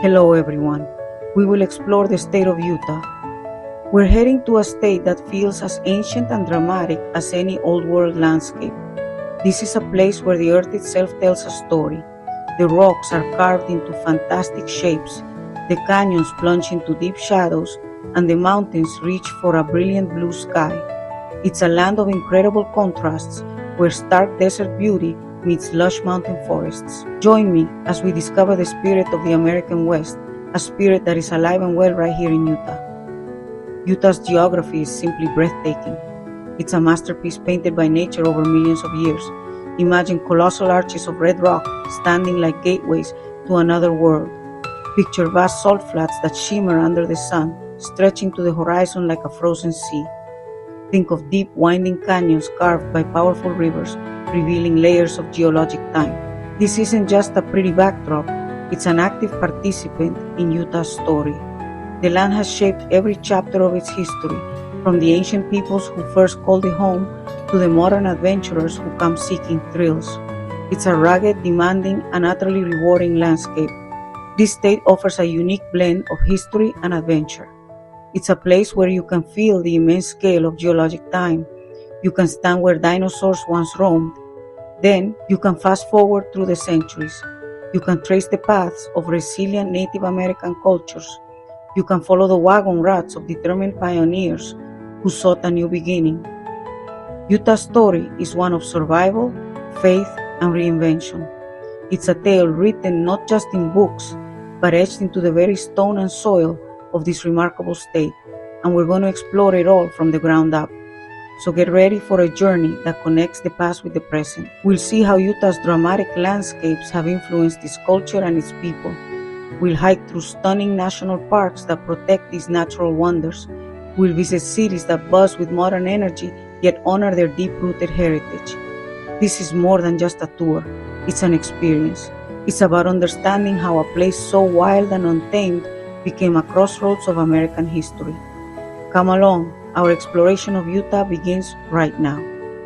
Hello everyone. We will explore the state of Utah. We're heading to a state that feels as ancient and dramatic as any old world landscape. This is a place where the earth itself tells a story. The rocks are carved into fantastic shapes, the canyons plunge into deep shadows, and the mountains reach for a brilliant blue sky. It's a land of incredible contrasts where stark desert beauty meets lush mountain forests. Join me as we discover the spirit of the American West, a spirit that is alive and well right here in Utah. Utah's geography is simply breathtaking. It's a masterpiece painted by nature over millions of years. Imagine colossal arches of red rock standing like gateways to another world. Picture vast salt flats that shimmer under the sun, stretching to the horizon like a frozen sea. Think of deep, winding canyons carved by powerful rivers, revealing layers of geologic time. This isn't just a pretty backdrop, it's an active participant in Utah's story. The land has shaped every chapter of its history, from the ancient peoples who first called it home to the modern adventurers who come seeking thrills. It's a rugged, demanding, and utterly rewarding landscape. This state offers a unique blend of history and adventure. It's a place where you can feel the immense scale of geologic time. You can stand where dinosaurs once roamed. Then you can fast forward through the centuries. You can trace the paths of resilient Native American cultures. You can follow the wagon ruts of determined pioneers who sought a new beginning. Utah's story is one of survival, faith, and reinvention. It's a tale written not just in books, but etched into the very stone and soil of this remarkable state, and we're going to explore it all from the ground up. So get ready for a journey that connects the past with the present. We'll see how Utah's dramatic landscapes have influenced its culture and its people. We'll hike through stunning national parks that protect these natural wonders. We'll visit cities that buzz with modern energy yet honor their deep-rooted heritage. This is more than just a tour. It's an experience. It's about understanding how a place so wild and untamed became a crossroads of American history. Come along. Our exploration of Utah begins right now.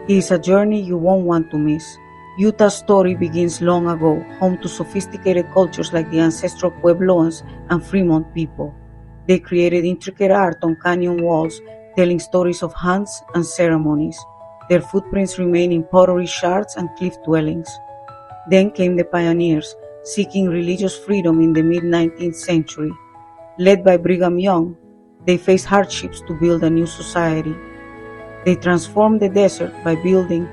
It is a journey you won't want to miss. Utah's story begins long ago, home to sophisticated cultures like the ancestral Puebloans and Fremont people. They created intricate art on canyon walls, telling stories of hunts and ceremonies. Their footprints remain in pottery shards and cliff dwellings. Then came the pioneers, seeking religious freedom in the mid-19th century. Led by Brigham Young, they faced hardships to build a new society. They transformed the desert by building,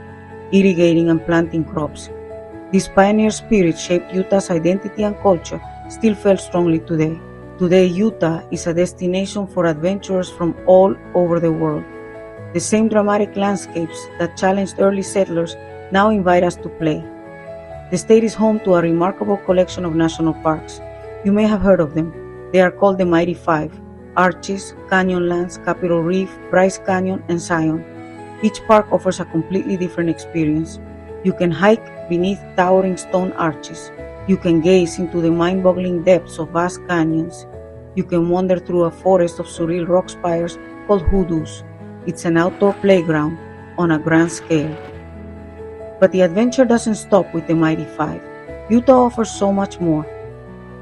irrigating, and planting crops. This pioneer spirit shaped Utah's identity and culture, still felt strongly today. Today, Utah is a destination for adventurers from all over the world. The same dramatic landscapes that challenged early settlers now invite us to play. The state is home to a remarkable collection of national parks. You may have heard of them. They are called the Mighty Five: Arches, Canyonlands, Capitol Reef, Bryce Canyon, and Zion. Each park offers a completely different experience. You can hike beneath towering stone arches. You can gaze into the mind-boggling depths of vast canyons. You can wander through a forest of surreal rock spires called hoodoos. It's an outdoor playground on a grand scale. But the adventure doesn't stop with the Mighty Five. Utah offers so much more.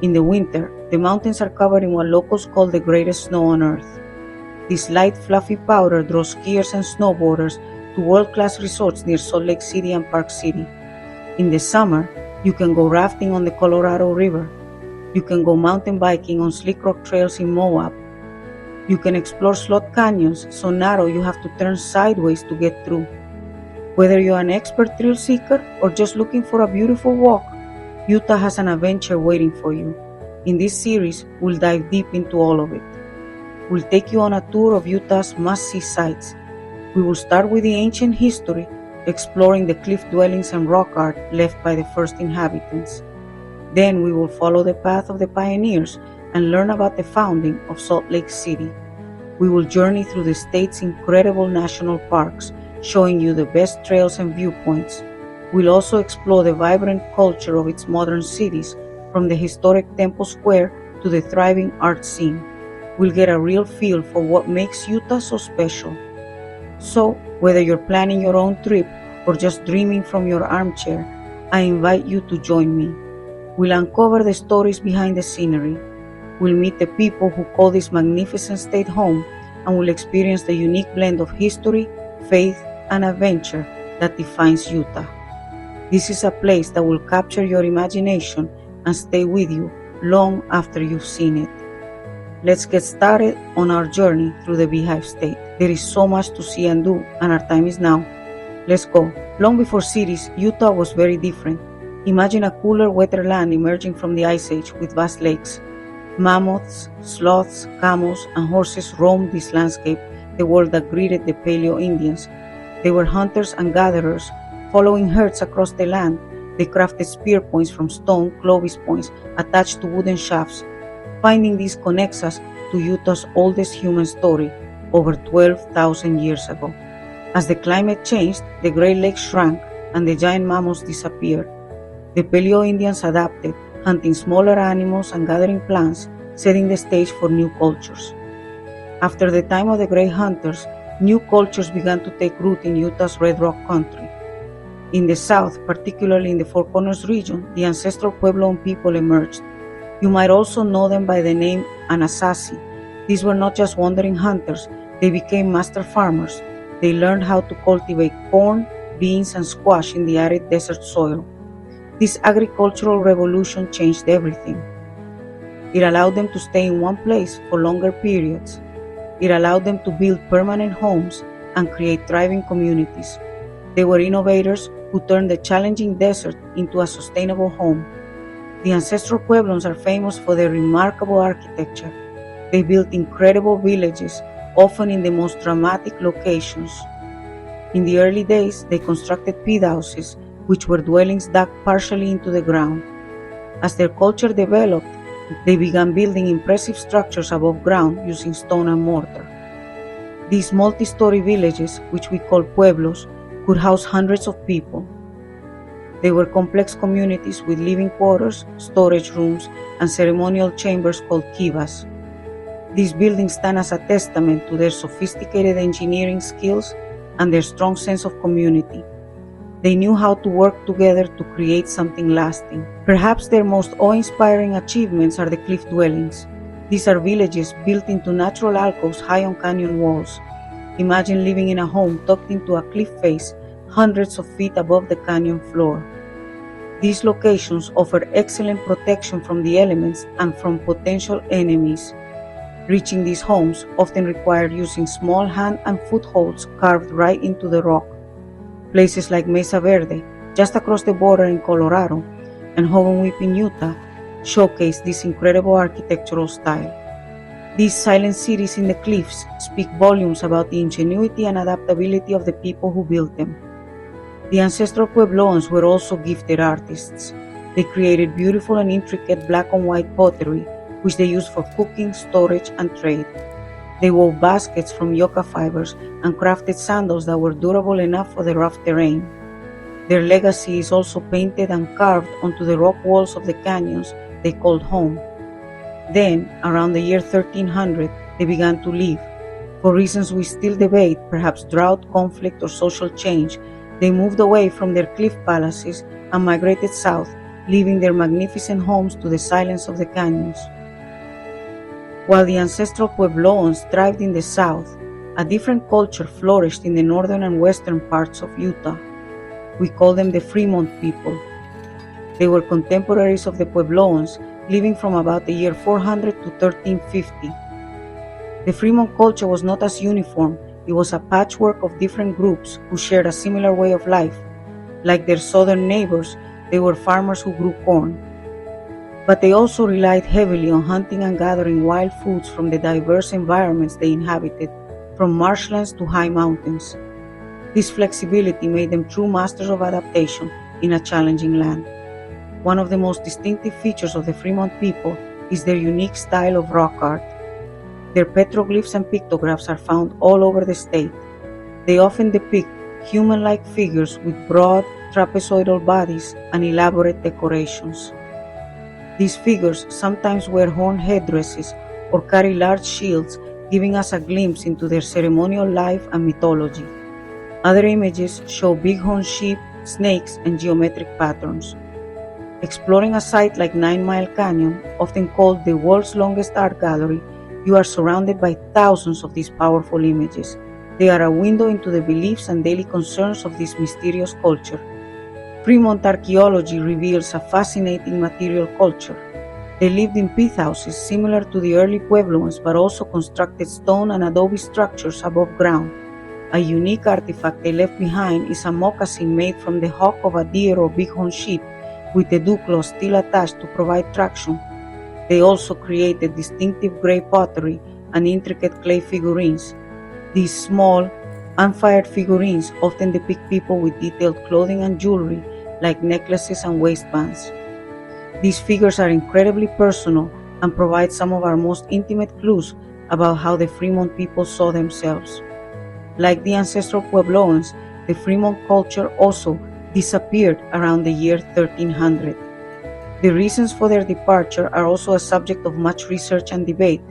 In the winter, the mountains are covered in what locals call the greatest snow on earth. This light, fluffy powder draws skiers and snowboarders to world-class resorts near Salt Lake City and Park City. In the summer, you can go rafting on the Colorado River. You can go mountain biking on slick rock trails in Moab. You can explore slot canyons so narrow you have to turn sideways to get through. Whether you're an expert thrill seeker or just looking for a beautiful walk, Utah has an adventure waiting for you. In this series, we'll dive deep into all of it. We'll take you on a tour of Utah's must-see sites. We will start with the ancient history, exploring the cliff dwellings and rock art left by the first inhabitants. Then we will follow the path of the pioneers and learn about the founding of Salt Lake City. We will journey through the state's incredible national parks, showing you the best trails and viewpoints. We'll also explore the vibrant culture of its modern cities, from the historic Temple Square to the thriving art scene. We'll get a real feel for what makes Utah so special. So, whether you're planning your own trip or just dreaming from your armchair, I invite you to join me. We'll uncover the stories behind the scenery, We'll meet the people who call this magnificent state home, and will experience the unique blend of history, faith, and adventure that defines Utah. This is a place that will capture your imagination and stay with you long after you've seen it. Let's get started on our journey through the Beehive State. There is so much to see and do, and our time is now. Let's go. Long before cities, Utah was very different. Imagine a cooler, wetter land emerging from the Ice Age with vast lakes. Mammoths, sloths, camels, and horses roamed this landscape, the world that greeted the Paleo Indians. They were hunters and gatherers. Following herds across the land, they crafted spear points from stone, Clovis points, attached to wooden shafts. Finding this connects us to Utah's oldest human story, over 12,000 years ago. As the climate changed, the Great Lakes shrank and the giant mammoths disappeared. The Paleo Indians adapted, hunting smaller animals and gathering plants, setting the stage for new cultures. After the time of the Great Hunters, new cultures began to take root in Utah's Red Rock country. In the south, particularly in the Four Corners region, the ancestral Puebloan people emerged. You might also know them by the name Anasazi. These were not just wandering hunters, they became master farmers. They learned how to cultivate corn, beans, and squash in the arid desert soil. This agricultural revolution changed everything. It allowed them to stay in one place for longer periods. It allowed them to build permanent homes and create thriving communities. They were innovators who turned the challenging desert into a sustainable home. The ancestral Pueblans are famous for their remarkable architecture. They built incredible villages, often in the most dramatic locations. In the early days, they constructed peat houses, which were dwellings dug partially into the ground. As their culture developed, they began building impressive structures above ground using stone and mortar. These multi-story villages, which we call pueblos, could house hundreds of people. They were complex communities with living quarters, storage rooms, and ceremonial chambers called kivas. These buildings stand as a testament to their sophisticated engineering skills and their strong sense of community. They knew how to work together to create something lasting. Perhaps their most awe-inspiring achievements are the cliff dwellings. These are villages built into natural alcoves high on canyon walls. Imagine living in a home tucked into a cliff face hundreds of feet above the canyon floor. These locations offer excellent protection from the elements and from potential enemies. Reaching these homes often required using small hand and footholds carved right into the rock. Places like Mesa Verde, just across the border in Colorado, and Hovenweep in Utah showcase this incredible architectural style. These silent cities in the cliffs speak volumes about the ingenuity and adaptability of the people who built them. The ancestral Puebloans were also gifted artists. They created beautiful and intricate black and white pottery, which they used for cooking, storage, and trade. They wove baskets from yucca fibers and crafted sandals that were durable enough for the rough terrain. Their legacy is also painted and carved onto the rock walls of the canyons they called home. Then, around the year 1300, they began to leave. For reasons we still debate, perhaps drought, conflict, or social change, they moved away from their cliff palaces and migrated south, leaving their magnificent homes to the silence of the canyons. While the ancestral Puebloans thrived in the south, a different culture flourished in the northern and western parts of Utah. We call them the Fremont people. They were contemporaries of the Puebloans, living from about the year 400 to 1350. The Fremont culture was not as uniform. It was a patchwork of different groups who shared a similar way of life. Like their southern neighbors, they were farmers who grew corn. But they also relied heavily on hunting and gathering wild foods from the diverse environments they inhabited, from marshlands to high mountains. This flexibility made them true masters of adaptation in a challenging land. One of the most distinctive features of the Fremont people is their unique style of rock art. Their petroglyphs and pictographs are found all over the state. They often depict human-like figures with broad, trapezoidal bodies and elaborate decorations. These figures sometimes wear horned headdresses or carry large shields, giving us a glimpse into their ceremonial life and mythology. Other images show bighorn sheep, snakes, and geometric patterns. Exploring a site like 9 Mile Canyon, often called the world's longest art gallery, you are surrounded by thousands of these powerful images. They are a window into the beliefs and daily concerns of this mysterious culture. Fremont archaeology reveals a fascinating material culture. They lived in pith houses similar to the early Puebloans, but also constructed stone and adobe structures above ground. A unique artifact they left behind is a moccasin made from the hock of a deer or bighorn sheep, with the dew claw still attached to provide traction. They also created distinctive gray pottery and intricate clay figurines. These small, unfired figurines often depict people with detailed clothing and jewelry, like necklaces and waistbands. These figures are incredibly personal and provide some of our most intimate clues about how the Fremont people saw themselves. Like the ancestral Puebloans, the Fremont culture also disappeared around the year 1300. The reasons for their departure are also a subject of much research and debate.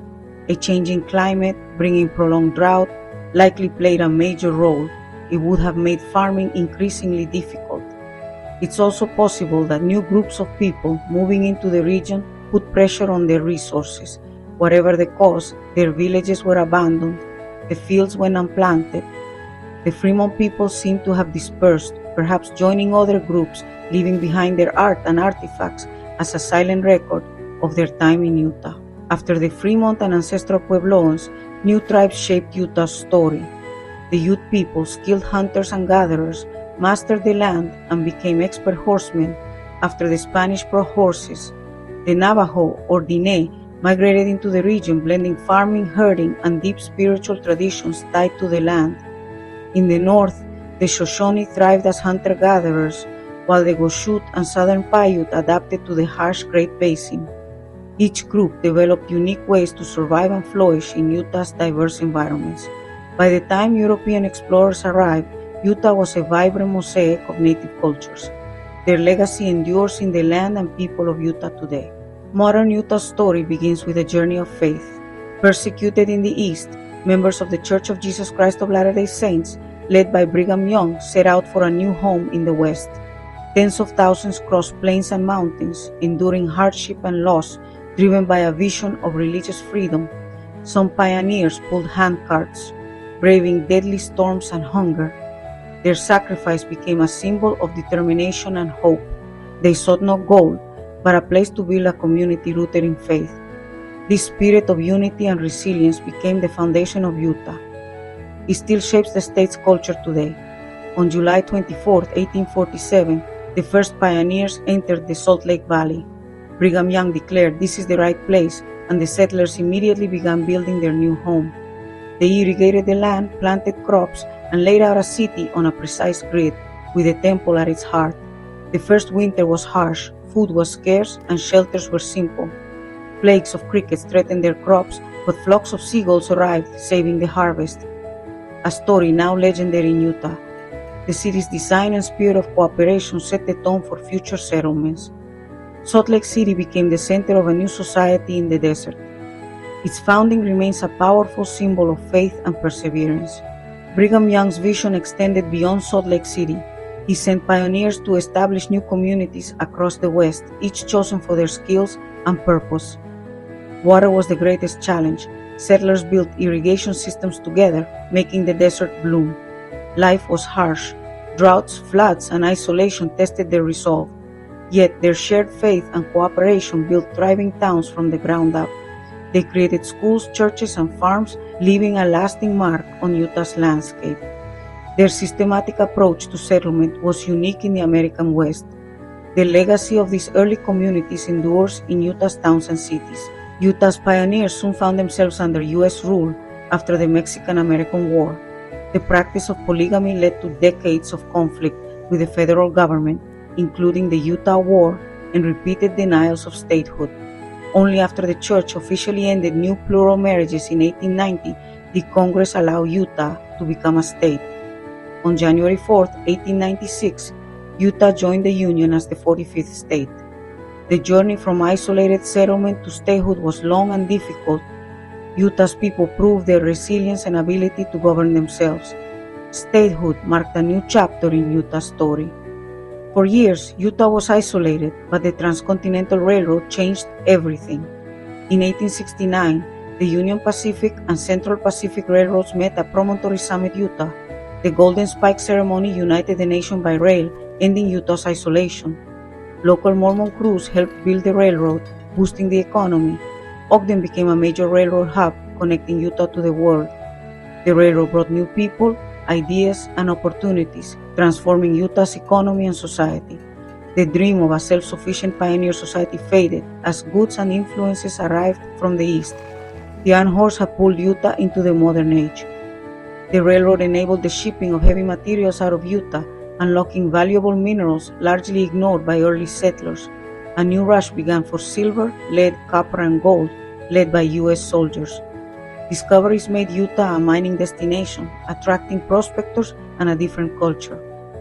A changing climate, bringing prolonged drought, likely played a major role. It would have made farming increasingly difficult. It's also possible that new groups of people moving into the region put pressure on their resources. Whatever the cause, their villages were abandoned, the fields went unplanted. The Fremont people seem to have dispersed, perhaps joining other groups, leaving behind their art and artifacts as a silent record of their time in Utah. After the Fremont and ancestral Puebloans, new tribes shaped Utah's story. The Ute people, skilled hunters and gatherers, mastered the land and became expert horsemen after the Spanish brought horses. The Navajo, or Diné, migrated into the region, blending farming, herding, and deep spiritual traditions tied to the land. In the north, the Shoshone thrived as hunter-gatherers, while the Goshute and Southern Paiute adapted to the harsh Great Basin. Each group developed unique ways to survive and flourish in Utah's diverse environments. By the time European explorers arrived, Utah was a vibrant mosaic of native cultures. Their legacy endures in the land and people of Utah today. Modern Utah's story begins with a journey of faith. Persecuted in the East, members of the Church of Jesus Christ of Latter-day Saints, led by Brigham Young, set out for a new home in the West. Tens of thousands crossed plains and mountains, enduring hardship and loss, driven by a vision of religious freedom. Some pioneers pulled handcarts, braving deadly storms and hunger. Their sacrifice became a symbol of determination and hope. They sought no gold, but a place to build a community rooted in faith. This spirit of unity and resilience became the foundation of Utah. It still shapes the state's culture today. On July 24, 1847, the first pioneers entered the Salt Lake Valley. Brigham Young declared this is the right place, and the settlers immediately began building their new home. They irrigated the land, planted crops, and laid out a city on a precise grid, with the temple at its heart. The first winter was harsh, food was scarce, and shelters were simple. Plagues of crickets threatened their crops, but flocks of seagulls arrived, saving the harvest. A story now legendary in Utah. The city's design and spirit of cooperation set the tone for future settlements. Salt Lake City became the center of a new society in the desert. Its founding remains a powerful symbol of faith and perseverance. Brigham Young's vision extended beyond Salt Lake City. He sent pioneers to establish new communities across the West, each chosen for their skills and purpose. Water was the greatest challenge. Settlers built irrigation systems together, making the desert bloom. Life was harsh. Droughts, floods, and isolation tested their resolve. Yet their shared faith and cooperation built thriving towns from the ground up. They created schools, churches, and farms, leaving a lasting mark on Utah's landscape. Their systematic approach to settlement was unique in the American West. The legacy of these early communities endures in Utah's towns and cities. Utah's pioneers soon found themselves under U.S. rule after the Mexican-American War. The practice of polygamy led to decades of conflict with the federal government, including the Utah War and repeated denials of statehood. Only after the church officially ended new plural marriages in 1890 did Congress allow Utah to become a state. On January 4, 1896, Utah joined the Union as the 45th state. The journey from isolated settlement to statehood was long and difficult. Utah's people proved their resilience and ability to govern themselves. Statehood marked a new chapter in Utah's story. For years, Utah was isolated, but the Transcontinental Railroad changed everything. In 1869, the Union Pacific and Central Pacific Railroads met at Promontory Summit, Utah. The Golden Spike ceremony united the nation by rail, ending Utah's isolation. Local Mormon crews helped build the railroad, boosting the economy. Ogden became a major railroad hub, connecting Utah to the world. The railroad brought new people, ideas, and opportunities, transforming Utah's economy and society. The dream of a self-sufficient pioneer society faded as goods and influences arrived from the east. The iron horse had pulled Utah into the modern age. The railroad enabled the shipping of heavy materials out of Utah, unlocking valuable minerals largely ignored by early settlers. A new rush began for silver, lead, copper, and gold, led by U.S. soldiers. Discoveries made Utah a mining destination, attracting prospectors and a different culture.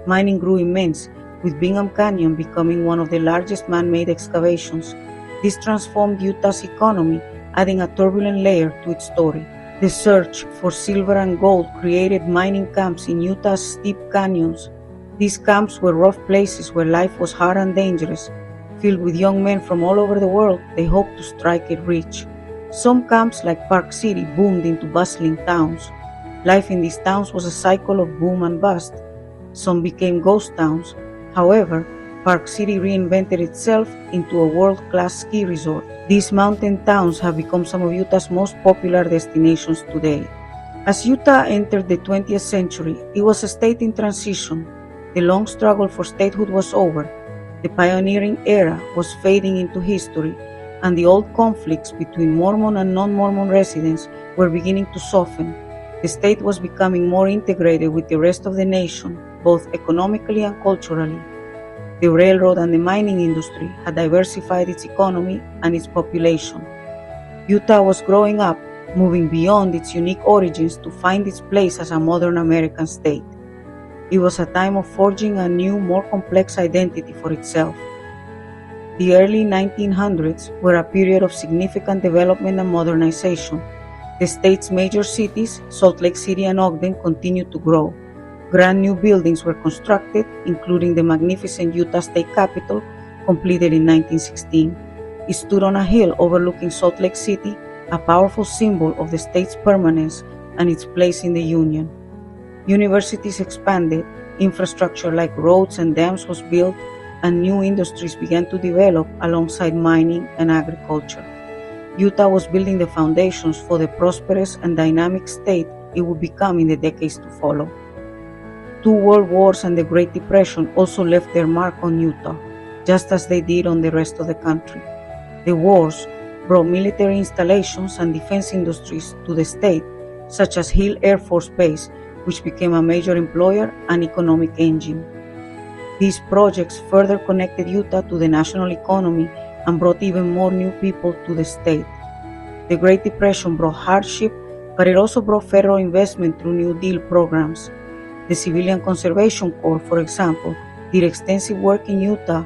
Mining grew immense, with Bingham Canyon becoming one of the largest man-made excavations. This transformed Utah's economy, adding a turbulent layer to its story. The search for silver and gold created mining camps in Utah's steep canyons. These camps were rough places where life was hard and dangerous. Filled with young men from all over the world, they hoped to strike it rich. Some camps, like Park City, boomed into bustling towns. Life in these towns was a cycle of boom and bust. Some became ghost towns. However, Park City reinvented itself into a world-class ski resort. These mountain towns have become some of Utah's most popular destinations today. As Utah entered the 20th century, it was a state in transition. The long struggle for statehood was over. The pioneering era was fading into history, and the old conflicts between Mormon and non-Mormon residents were beginning to soften. The state was becoming more integrated with the rest of the nation, both economically and culturally. The railroad and the mining industry had diversified its economy and its population. Utah was growing up, moving beyond its unique origins to find its place as a modern American state. It was a time of forging a new, more complex identity for itself. The early 1900s were a period of significant development and modernization. The state's major cities, Salt Lake City and Ogden, continued to grow. Grand new buildings were constructed, including the magnificent Utah State Capitol, completed in 1916. It stood on a hill overlooking Salt Lake City, a powerful symbol of the state's permanence and its place in the Union. Universities expanded, infrastructure like roads and dams was built, and new industries began to develop alongside mining and agriculture. Utah was building the foundations for the prosperous and dynamic state it would become in the decades to follow. 2 world wars and the Great Depression also left their mark on Utah, just as they did on the rest of the country. The wars brought military installations and defense industries to the state, such as Hill Air Force Base, which became a major employer and economic engine. These projects further connected Utah to the national economy and brought even more new people to the state. The Great Depression brought hardship, but it also brought federal investment through New Deal programs. The Civilian Conservation Corps, for example, did extensive work in Utah,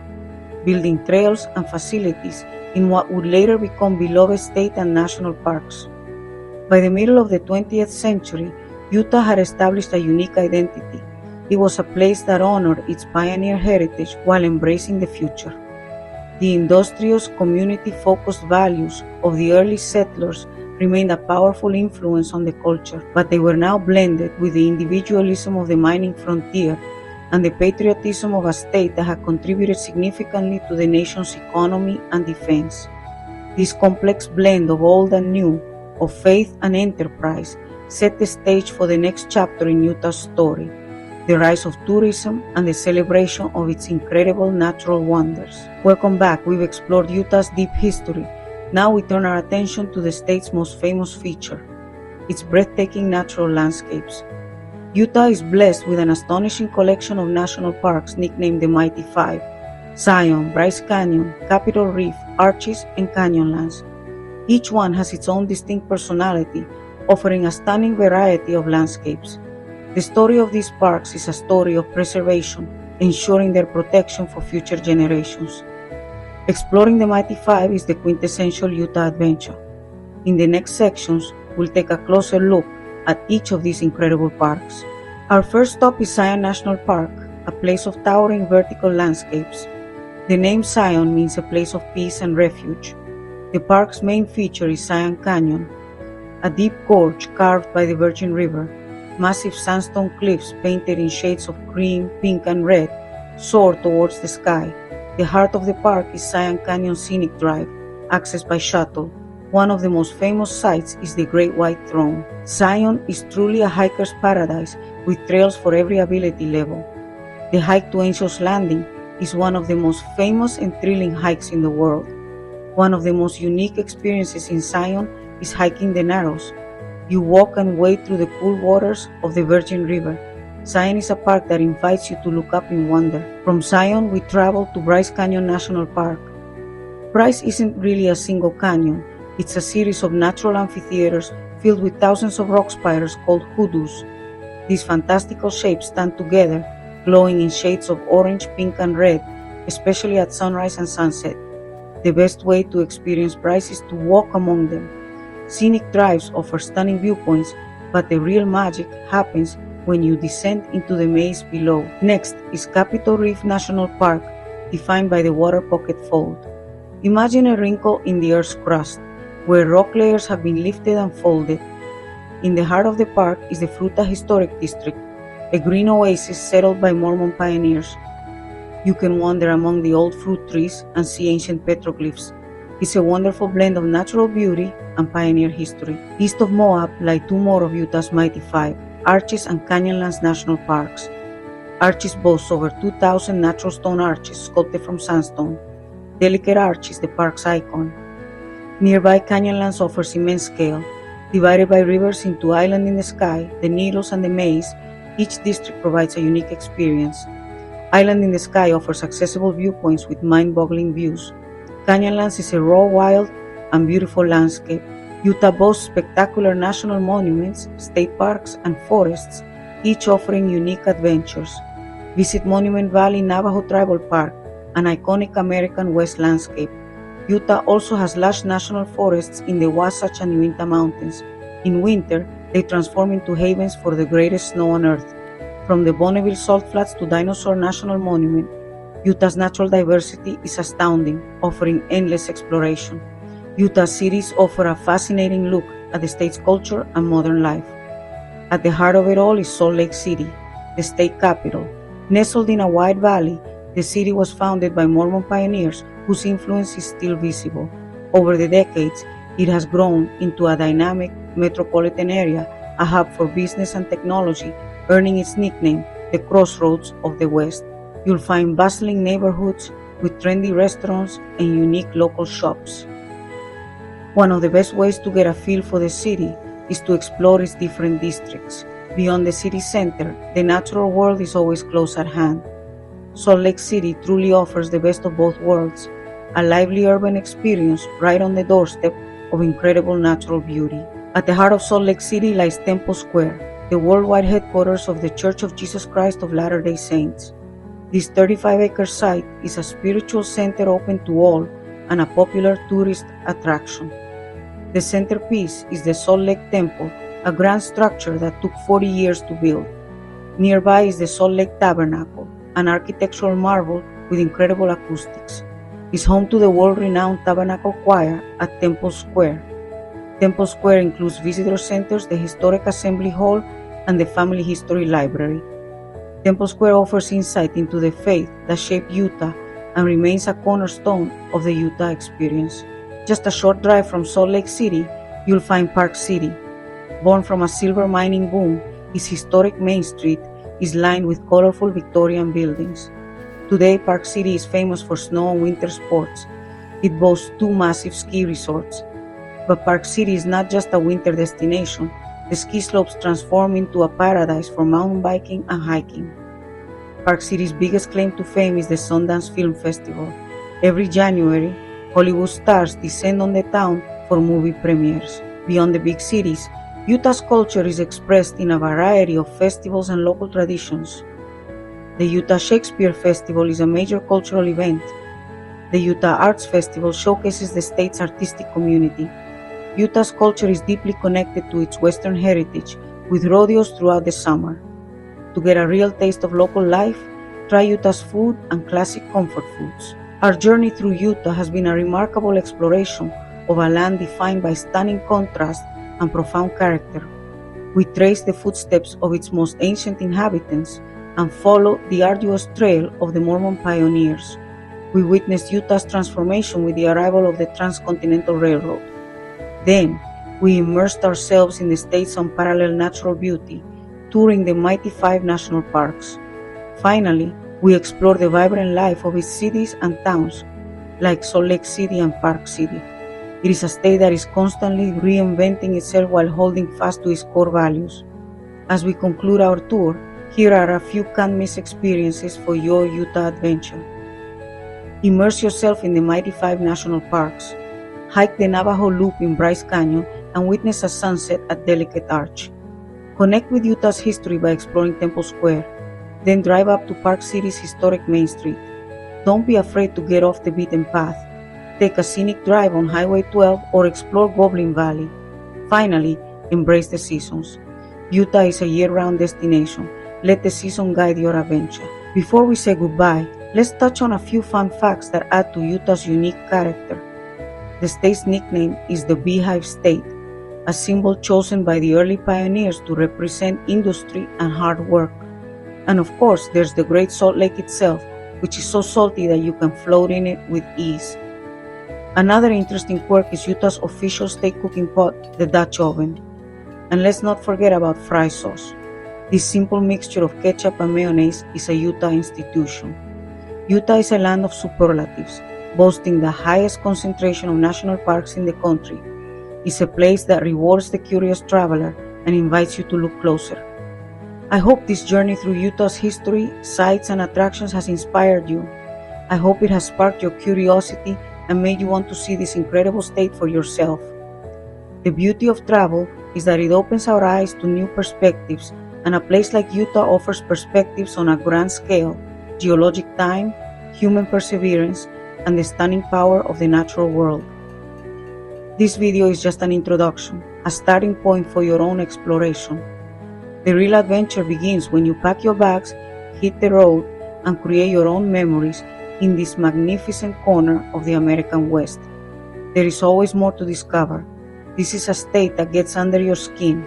building trails and facilities in what would later become beloved state and national parks. By the middle of the 20th century, Utah had established a unique identity. It was a place that honored its pioneer heritage while embracing the future. The industrious, community-focused values of the early settlers remained a powerful influence on the culture, but they were now blended with the individualism of the mining frontier and the patriotism of a state that had contributed significantly to the nation's economy and defense. This complex blend of old and new, of faith and enterprise, set the stage for the next chapter in Utah's story, the rise of tourism and the celebration of its incredible natural wonders. Welcome back. We've explored Utah's deep history. Now we turn our attention to the state's most famous feature, its breathtaking natural landscapes. Utah is blessed with an astonishing collection of national parks nicknamed the Mighty Five: Zion, Bryce Canyon, Capitol Reef, Arches, and Canyonlands. Each one has its own distinct personality, offering a stunning variety of landscapes. The story of these parks is a story of preservation, ensuring their protection for future generations. Exploring the Mighty Five is the quintessential Utah adventure. In the next sections, we'll take a closer look at each of these incredible parks. Our first stop is Zion National Park. a place of towering vertical landscapes. The name Zion means a place of peace and refuge. The park's main feature is Zion Canyon, a deep gorge carved by the Virgin River. Massive sandstone cliffs painted in shades of green, pink, and red soar towards the sky. The heart of the park is Zion Canyon Scenic Drive, accessed by shuttle. One of the most famous sights is the Great White Throne. Zion is truly a hiker's paradise with trails for every ability level. The hike to Angel's Landing is one of the most famous and thrilling hikes in the world. One of the most unique experiences in Zion is hiking the Narrows. You walk and wade through the cool waters of the Virgin River. Zion is a park that invites you to look up in wonder. From Zion, we travel to Bryce Canyon National Park. Bryce isn't really a single canyon. It's a series of natural amphitheaters filled with thousands of rock spiders called hoodoos. These fantastical shapes stand together, glowing in shades of orange, pink, and red, especially at sunrise and sunset. The best way to experience Bryce is to walk among them. Scenic drives offer stunning viewpoints, but the real magic happens when you descend into the maze below. Next is Capitol Reef National Park, defined by the Water Pocket Fold. Imagine a wrinkle in the Earth's crust, where rock layers have been lifted and folded. In the heart of the park is the Fruta Historic District, a green oasis settled by Mormon pioneers. You can wander among the old fruit trees and see ancient petroglyphs. It's a wonderful blend of natural beauty and pioneer history. East of Moab lie two more of Utah's mighty five, Arches and Canyonlands National Parks. Arches boasts over 2,000 natural stone arches sculpted from sandstone. Delicate Arch is the park's icon. Nearby, Canyonlands offers immense scale. Divided by rivers into Island in the Sky, the Needles, and the Maze, each district provides a unique experience. Island in the Sky offers accessible viewpoints with mind-boggling views. Canyonlands is a raw, wild, and beautiful landscape. Utah boasts spectacular national monuments, state parks, and forests, each offering unique adventures. Visit Monument Valley Navajo Tribal Park, an iconic American West landscape. Utah also has lush national forests in the Wasatch and Uinta Mountains. In winter, they transform into havens for the greatest snow on Earth. From the Bonneville Salt Flats to Dinosaur National Monument, Utah's natural diversity is astounding, offering endless exploration. Utah cities offer a fascinating look at the state's culture and modern life. At the heart of it all is Salt Lake City, the state capital. Nestled in a wide valley, the city was founded by Mormon pioneers whose influence is still visible. Over the decades, it has grown into a dynamic metropolitan area, a hub for business and technology, earning its nickname, the Crossroads of the West. You'll find bustling neighborhoods with trendy restaurants and unique local shops. One of the best ways to get a feel for the city is to explore its different districts. Beyond the city center, the natural world is always close at hand. Salt Lake City truly offers the best of both worlds, a lively urban experience right on the doorstep of incredible natural beauty. At the heart of Salt Lake City lies Temple Square, the worldwide headquarters of the Church of Jesus Christ of Latter-day Saints. This 35-acre site is a spiritual center open to all and a popular tourist attraction. The centerpiece is the Salt Lake Temple, a grand structure that took 40 years to build. Nearby is the Salt Lake Tabernacle, an architectural marvel with incredible acoustics. It's home to the world-renowned Tabernacle Choir at Temple Square. Temple Square includes visitor centers, the historic Assembly Hall, and the Family History Library. Temple Square offers insight into the faith that shaped Utah and remains a cornerstone of the Utah experience. Just a short drive from Salt Lake City, you'll find Park City. Born from a silver mining boom, its historic Main Street is lined with colorful Victorian buildings. Today, Park City is famous for snow and winter sports. It boasts two massive ski resorts. But Park City is not just a winter destination. The ski slopes transform into a paradise for mountain biking and hiking. Park City's biggest claim to fame is the Sundance Film Festival. Every January, Hollywood stars descend on the town for movie premieres. Beyond the big cities, Utah's culture is expressed in a variety of festivals and local traditions. The Utah Shakespeare Festival is a major cultural event. The Utah Arts Festival showcases the state's artistic community. Utah's culture is deeply connected to its Western heritage, with rodeos throughout the summer. To get a real taste of local life, try Utah's food and classic comfort foods. Our journey through Utah has been a remarkable exploration of a land defined by stunning contrast and profound character. We trace the footsteps of its most ancient inhabitants and follow the arduous trail of the Mormon pioneers. We witnessed Utah's transformation with the arrival of the Transcontinental Railroad. Then, we immersed ourselves in the state's unparalleled natural beauty, touring the mighty 5 national parks. Finally, we explored the vibrant life of its cities and towns, like Salt Lake City and Park City. It is a state that is constantly reinventing itself while holding fast to its core values. As we conclude our tour, here are a few can't-miss experiences for your Utah adventure. Immerse yourself in the mighty 5 national parks. Hike the Navajo Loop in Bryce Canyon and witness a sunset at Delicate Arch. Connect with Utah's history by exploring Temple Square. Then drive up to Park City's historic Main Street. Don't be afraid to get off the beaten path. Take a scenic drive on Highway 12 or explore Goblin Valley. Finally, embrace the seasons. Utah is a year-round destination. Let the season guide your adventure. Before we say goodbye, let's touch on a few fun facts that add to Utah's unique character. The state's nickname is the Beehive State, a symbol chosen by the early pioneers to represent industry and hard work. And of course, there's the Great Salt Lake itself, which is so salty that you can float in it with ease. Another interesting quirk is Utah's official state cooking pot, the Dutch oven. And let's not forget about fry sauce. This simple mixture of ketchup and mayonnaise is a Utah institution. Utah is a land of superlatives, boasting the highest concentration of national parks in the country. It's a place that rewards the curious traveler and invites you to look closer. I hope this journey through Utah's history, sights, and attractions has inspired you. I hope it has sparked your curiosity and made you want to see this incredible state for yourself. The beauty of travel is that it opens our eyes to new perspectives, and a place like Utah offers perspectives on a grand scale, geologic time, human perseverance, and the stunning power of the natural world. This video is just an introduction, a starting point for your own exploration. The real adventure begins when you pack your bags, hit the road, and create your own memories in this magnificent corner of the American West. There is always more to discover. This is a state that gets under your skin.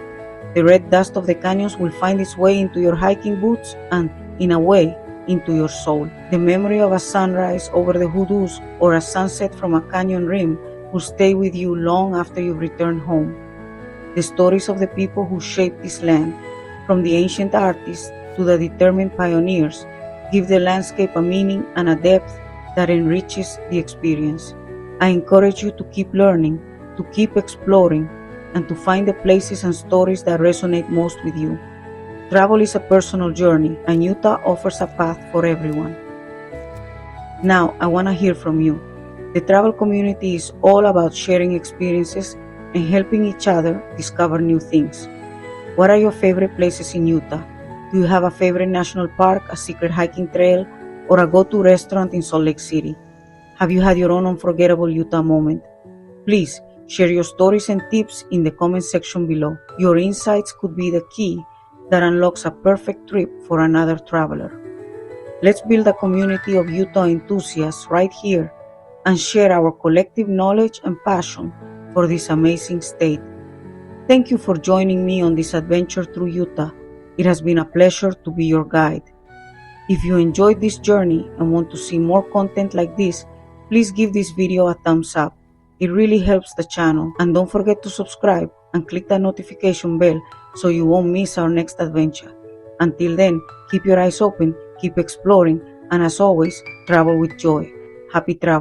The red dust of the canyons will find its way into your hiking boots and, in a way, into your soul. The memory of a sunrise over the hoodoos or a sunset from a canyon rim will stay with you long after you've returned home. The stories of the people who shaped this land, from the ancient artists to the determined pioneers, give the landscape a meaning and a depth that enriches the experience. I encourage you to keep learning, to keep exploring, and to find the places and stories that resonate most with you. Travel is a personal journey, and Utah offers a path for everyone. Now, I want to hear from you. The travel community is all about sharing experiences and helping each other discover new things. What are your favorite places in Utah? Do you have a favorite national park, a secret hiking trail, or a go-to restaurant in Salt Lake City? Have you had your own unforgettable Utah moment? Please share your stories and tips in the comment section below. Your insights could be the key that unlocks a perfect trip for another traveler. Let's build a community of Utah enthusiasts right here and share our collective knowledge and passion for this amazing state. Thank you for joining me on this adventure through Utah. It has been a pleasure to be your guide. If you enjoyed this journey and want to see more content like this, please give this video a thumbs up. It really helps the channel, and don't forget to subscribe and click that notification bell so you won't miss our next adventure. Until then, keep your eyes open, keep exploring, and as always, travel with joy. Happy travel.